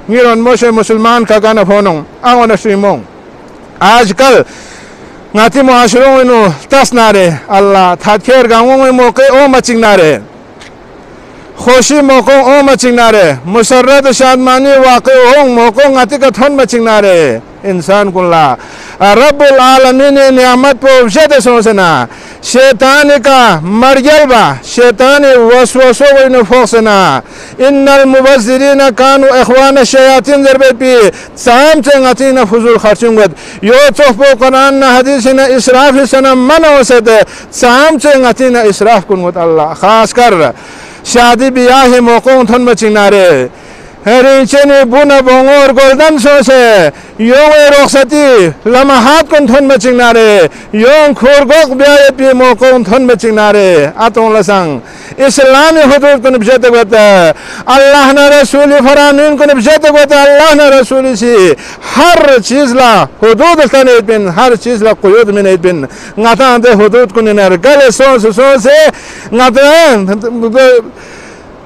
ngiron mo se musulman ka kana phonong angona simong आजकल ngati mo asrong ino tas nare Allah thatker gangong mo ke o maching nare خوشی موقع او مچنگناره مسرت شادمانی واقع او موقع ngati ka thon machingare इंसान कुल्ला रब्बुल आलमीन नियामत पर उजद सोचना शैतान का मरजलबा शैतान वसवसो व नफोसना इन्नल मुबज़्ज़िरीन कानु इख्वान शयातीन जरबे पी साम चंगती न फुजुल खर्चुंगत यो चोफो कुरान न हदीस न इसराफ सन मन वसद साम चंगती न इसराफ कुनगत अल्लाह खास कर शादी ब्याह मौकों थन मचिंगनारे हरिंचने बुना बोंगोर गोल्डन सोसे योंग रोक्सती लम्हात कुन थन मचिंगनारे योंग खुरगोक ब्याह पी मौकों थन मचिंगनारे आतों लसंग इस्लामी हुदूद कुन बजत बता अल्लाह न रसूल फरामीन कुन बजत बता अल्लाह न रसूल सी हर चीज ला हुदूद तने बिन हर चीज ला कुयूद में नहीं बिन ngata ante hudud कुन नर गले Sose ngata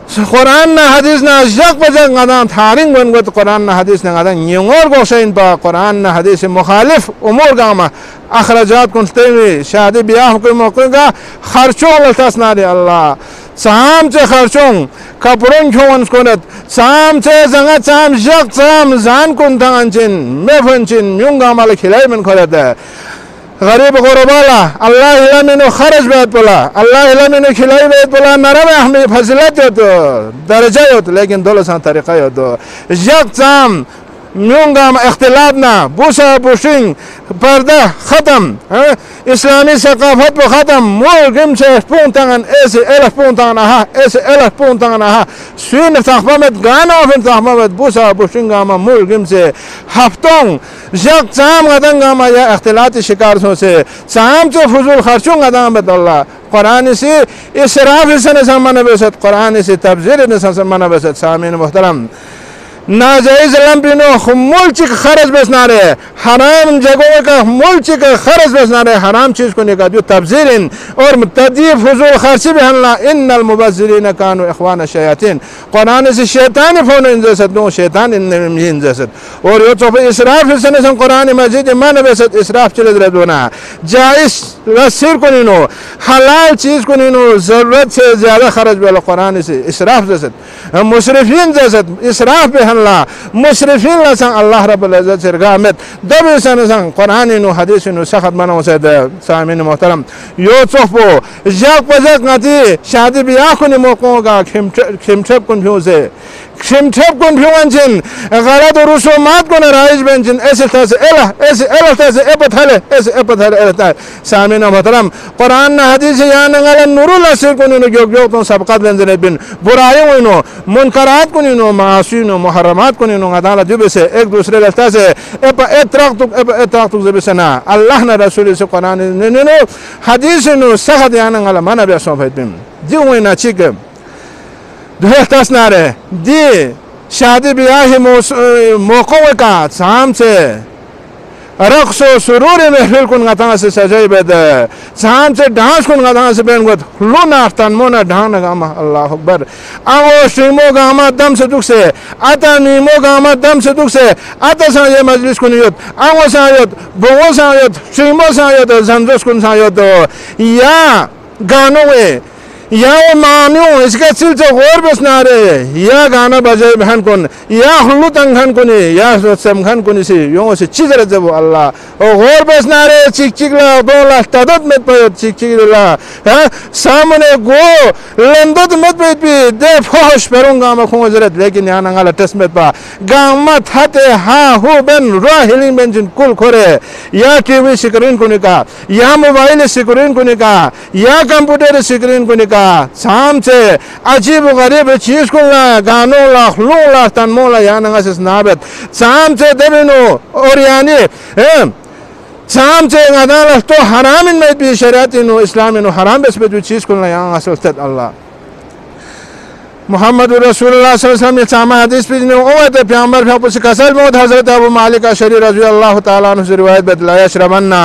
Quran na hadis na jak bajak ngadang tharing gon got Quran na hadis na ngadang nyongor go sein ba Quran na hadis mukhalif umur gama akhrajat kun temi shadi biyah ko moqga kharcho latas na de Allah sam che kharchong kapron chon konat sam che zanga sam jak sam zan kun tanganchin mefanchin myunga mal khilai men khorada गरीब गुरबाला अल्लाह इलामिनो खर्च बैत बोला अल्लाह इलामिनो खिलाई बैत बोला नरम हमें फजिलत हो तो दर्जा हो तो लेकिन दौलत सा तरीका हो तो यकजाम म्यूंगाम इख्तिलाफ ना बुसा बुशिंग पर्दा खत्म इस्लामी सकाफत पर खत्म मुल्किम से पूंतांगन ऐसे एलफ पूंतांगन आहा ऐसे एलफ पूंतांगन आहा स्वीन तखमत गाना फिर तखमत बुसा बुशिंग गामा मुल्किम से हफ्तों यकजाम गदंगामा या इख्तिलाफ शिकार से साम से फजूल खर्चों गदाम बदल्ला कुरान से इसराफ से नसमान बेसत कुरान से तब्जीर नसमान बेसत सामीन मुहतरम नाजायज लंबिनो मुल्क खर्च बेचना रहे हराम जगहों का मुल्क खर्च बेचना रहे हराम चीज को निकाल जो तब्जीरिन और तदीफ फजूल खर्ची भी हल्ला इन्नल मुबज़्ज़िरीन कानु इख्वान शयातीन कुरान से शैतान फोन इंजसत नो शैतान इंजसत और यो तो इसराफ से कुरान मजीद मन बेसत इसराफ चले रहना जायज रसीर को निनो हलाल चीज को निनो जरूरत से ज्यादा खर्च बेला कुरान से इसराफ जसत मुसरिफिन जसत इसराफ पे मुशरिफिन लसंग अल्लाह रब्बुल इज्जत सरगामत दबे सन कुरान नो हदीस नो सखत मनो से सामीन मोहतरम यो चोफो जक पजक नती शादी ब्याह को मौकों का खिमछप कुन भ्यू से खिमछप कुन भ्यू अंजिन गलत रसूमात को नाराज बेंजिन ऐसे तसे एला तसे एपथले एलता सामीन मोहतरम कुरान न हदीस या नगल नूरुल असर को नो जो तो सबकत बेंजन बिन बुराइयों नो मुनकरात को नो मासी नो मुहर्रमात को नो अदालत जुबे से एक दूसरे रहता से एतराक तुक जुबे से ना अल्लाह न रसूल से कुरान नो हदीस नो सखत या नगल मन बे सो बिन जी ना चिक दुहतास ना रे दी शादी ब्याह मौकों का शाम से रक्सो सुरूर महफिल कुन गता से सजाई बेद शाम से डांस कुन गता से बेन गत लुना तन मोना ढान गामा अल्लाह अकबर आवो शिमो गामा दम से दुख से आता नीमो गामा दम से दुख से आता सा ये मजलिस कुन युत आवो सायत बोवो सायत शिमो सायत जंजस कुन सायत या गानो में या वो मान्यो इसके सिल से गौर बसना रहे या गाना बजाए बहन कौन या हुल्लू तंगन कोनी या समखन कोनी से यों से चीज रहे जब अल्लाह और गौर बसना रहे चिक ला बोला तदत मत पे चिक ला हाँ सामने गो लंदत मत पे भी दे फौश परूंगा मैं खूँ जरूरत लेकिन यहाँ नंगाला टेस्ट मत पा गामा थाते हाँ हो बन राहिलिंग बन जिन कुल खोरे या टीवी स्क्रीन कोनी का या मोबाइल स्क्रीन कोनी का या कंप्यूटर स्क्रीन कोनी का शाम से अजीब गरीब चीज को ला गानों ला खलूं ला तन्मो ला या नंगा से नाबत शाम से देविनो और यानी शाम से अदालत तो हराम में भी शरीयत नो इस्लाम नो हराम बस पे चीज को ला या असल अल्लाह मोहम्मद रसूलुल्लाह सल्लल्लाहु अलैहि वसल्लम चामा हदीस पे ने उम्मत पैगंबर पे कसर में हजरत अबू मालिक अशरी रज़ी अल्लाह ताला अन्हु से रिवायत बतलाया यशरबन्ना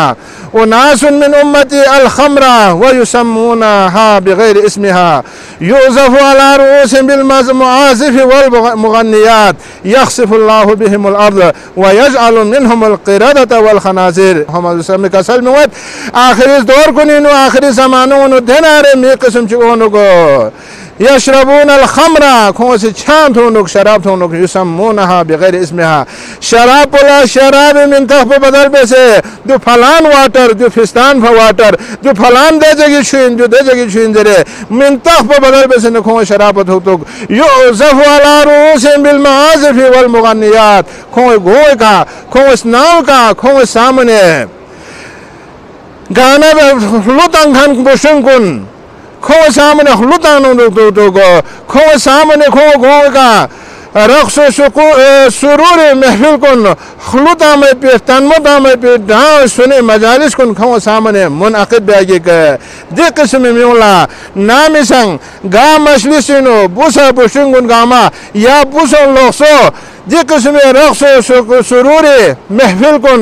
उनासुन मिन उम्मती अल खमरा व युसम्मुनहा बिगैर इस्मिहा युज़फु अला रुऊसिहिम बिल मुआज़िफ वल मुगन्नियात यख्सिफुल्लाहु बिहिमुल अर्द व यजअलु मिनहुमुल क़िरदता वल खनाज़िर। मोहम्मद सल्लल्लाहु अलैहि वसल्लम में आखिरी दौर को नीनो आखिरी ज़मानो नो देनारे मे किस्म चोनो को यशरबून अल खमरा खों से छान थोनुक शराब थोनुक युसम्मुनहा बिगैर इस्मिहा शराब पोला शराब मिन तख बदल पे से जो फलान वाटर जो फिस्तान वाटर जो फलान दे जगी छुइन जो दे जगी छुइन जरे मिन तख बदल पे से न खों शराब थोतुक युज़फु अला रुऊसिहिम बिल मुआज़िफ वल मुगन्नियात खों गोय का खों स्नाव का खों सामने गाना लुतंगन बुशुंकुन खो सामने लुतानो तो खो सामने खो गो का रक्स सुरूर महफिल कुन खलुता में पे तन्मता में पे डांस सुने मजालिस कुन खो सामने मुनअक़िद बैगे के दे किस्म मिला नामी संग गा मजलिसिनो बुसा बुशुंगुन गामा या बुसो लोसो दे किस्म रक्स सुरूर महफिल कुन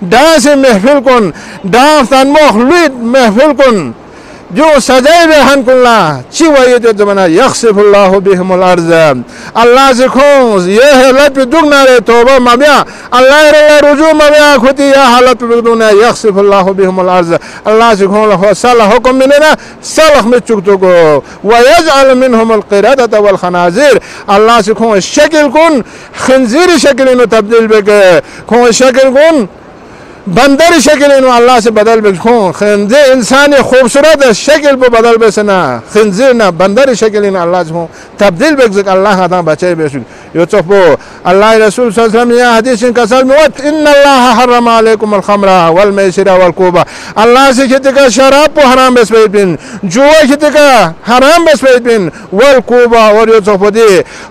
डांस महफिल कुन डांस तन्मो खलुत महफिल कुन जो सजाए बेहन कुल्ला चिवाये तो जमाना यख्सिफुल्लाहु बिहिमुल अर्ज़ अल्लाह से खों ये हालत पे दुख ना रे तौबा मबिया अल्लाह रे रुजू मबिया खुदी या हालत पे दुख ना यख्सिफुल्लाहु बिहिमुल अर्ज़ अल्लाह से खों हो सलाह हुक्म मिले ना सलाह में चुक तो को व यजअल मिनहुमुल क़िरदता वल खनाज़िर अल्लाह से खों शक्ल कुन खंजीर शक्ल नो तब्दील बेके खों शक्ल कुन बंदर शक्ल इन अल्लाह से बदल बे खंजीर इंसान खूबसूरत शक्ल पे बदल बे सना खंजीर ना बंदर शक्ल इन अल्लाह से तब्दील बे अल्लाह आता बचे बे यो चोपो अल्लाह रसूल सल्लल्लाहु अलैहि वसल्लम या हदीस इन कसम में इन्नल्लाह हर्रम अलैकुम अल खमरा वल मैसिरा वल कुबा अल्लाह से कहते का शराब को हराम बे बिन जुआ कहते का हराम बे बिन वल कुबा और यो चोपो दे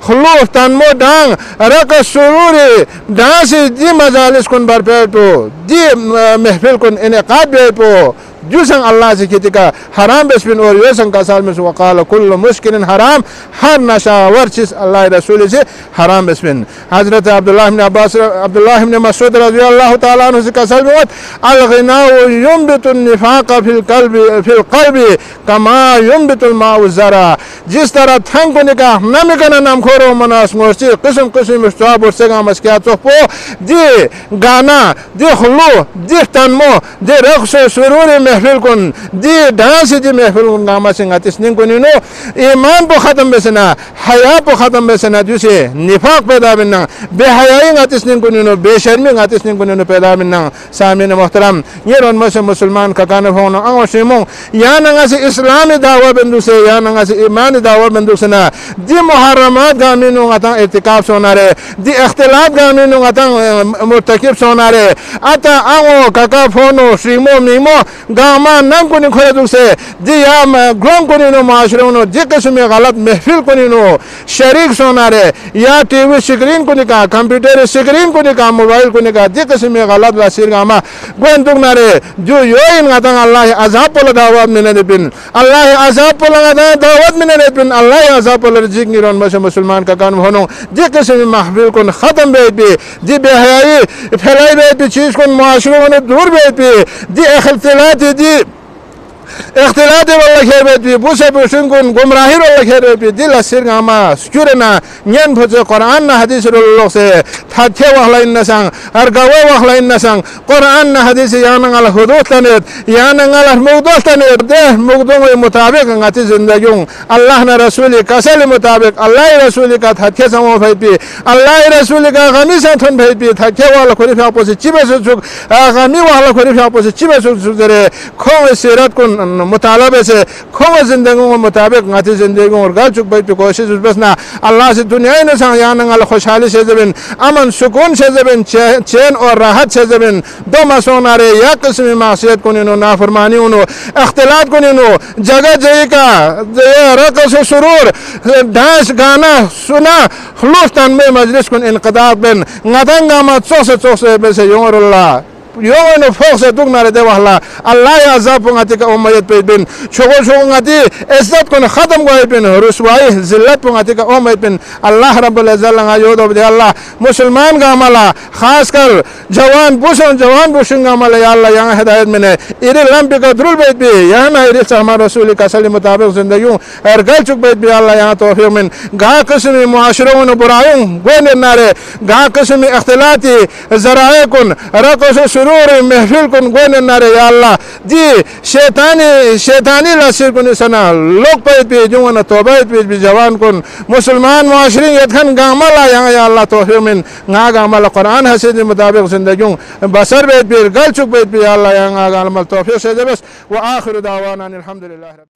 खलूफ तन्मो डांग रक सुरूरी डांस दी मजालिस कुन बरपे तो दी महफिल कुन इनेकाद बे पो जो संग अल्लाह से कहते का हराम बेस्बिन और यो संग का साल में से वकाल कुल्लु मुस्किन हराम हर नशावर चीज अल्लाह रसूल से हराम बेस्बिन। हजरत अब्दुल्लाह इब्न मसूद रज़ी अल्लाह ताला अन्हु से का साल में अल गिनाउ युंबितुन निफाक फिल क़ल्बि कमा युंबितुल माउ ज़रा जिस तरह थंग को निकाह नम कना नाम खोरो मनास मोर्ची किस्म किस्म मुस्ताब और सेगा मस्किया चोपो दे गाना दे खुलू दे तन्मो दे रक्स सुरूर महफिल कुन दी डांस दी महफिल कुन गामा सिंगा तिस्निंग कुन नो ईमान को खत्म बेसना हया को खत्म बेसना जुसे निफाक पैदा बिना बेहयाई गा तिस्निंग कुन नो बेशर्मी गा तिस्निंग कुन नो पैदा बिना सामीन मोहतरम ये रोन में से मुसलमान का कान होना अंगो सेमो या नंगा से इस्लामी दावा बंदू से या नंगा से ईमानी दावा बंदू से ना दी मुहर्रमात गामिनो गाता इत्तिकाफ सोना रे दी इख्तिलाफ गामिनो गाता मुर्तकिब सोना रे अता अंगो काका फोनो श्रीमो मीमो गामा नम को खोले दूसरे दिया ग्रोम को नो माशरे नो जे किस्म में गलत महफिल को नो शरीक सोना रे या टीवी स्क्रीन को निका कंप्यूटर स्क्रीन को निका मोबाइल को निका जे किस्म में गलत वासिर गामा गोन दुख ना रे जो यो इन गाता अल्लाह अज़ाब पर दावत में ने बिन अल्लाह अज़ाब पर गाता दावत में ने बिन अल्लाह अज़ाब पर रिजिक निरन में मुसलमान का कान होनो जे किस्म में महफिल को खत्म बे जी बेहयाई फैलाई बे चीज को माशरे को दूर बे जी इख्तिलाफ दी इख्तिलाफ वाला खेर बेटी बुसे बुशुंगुन गुमराही वाला खेर बेटी दिल सिर गामा स्क्यूरना न्यन भजे कुरान ना हदीस रोलो से थाथे वाला इन संग हर गवा वाला इन संग कुरान ना हदीस या नंगल हुदूद तनेत या नंगल मुगदोस तनेत दे मुगदों के मुताबिक गाती जिंदगी अल्लाह ना रसूल कसल मुताबिक अल्लाह रसूल का थाथे समो भई अल्लाह रसूल का गमी से थन भई थाथे वाला खोरी फापो से चिबे सुक गमी वाला खोरी फापो से चिबे सुक जरे खो सिरत को मुतालबे से खो जिंदगी के मुताबिक गाती जिंदगी और गा चुक भाई पे कोशिश बस ना अल्लाह से दुनिया न सा या नंगल खुशहाली से जबिन अमन सुकून से जबिन चैन और राहत से जबिन दो मसोना रे या किस्म मासियत को नो नाफरमानी नो इख्तिलाफ को नो जगह जई का रक़स सुरूर डांस गाना सुना खलूफ तन में मजलिस को इनक़दाब बिन गदंगा मा चोसे बे से योरल्लाह yongo fox tuk nare de wahla Allah ya azab ngati ka umayat pe bin chogo chogo ngati izzat kon khatam go bin ruswai zillat ngati ka umayat bin Allah rabbul izzat nga yodo de Allah मुसलमान का अमला खासकर जवान बुशन का अमल या अल्लाह यहाँ हिदायत में ने इरे लंबे का दुरुल बैठ भी यहाँ ना इरे हमारे रसूल का सली मुताबिक जिंदगी और गल चुक बैठ भी अल्लाह यहाँ तौफीक में गा किस्म मुआशरों ने बुरायों गोने नारे गा किस्म इख्तिलाती ज़राए कुन रक़स सुरूर महफिल कुन गोने नारे या अल्लाह दी शैतानी लसीर कुन सना लोग बैठ भी जो ना तौबा भी जवान कुन मुसलमान मुआशरी यथन गामला यहाँ या अल्लाह तौफीक में नागा अमल कुरान हसीद मुताबिक जिंदगी बसर बैठ भी गल चुक बैठ भी अल्लाह यहाँ नागा अमल तौफीक से बस व आखिर दावाना अल्हम्दुलिल्लाह।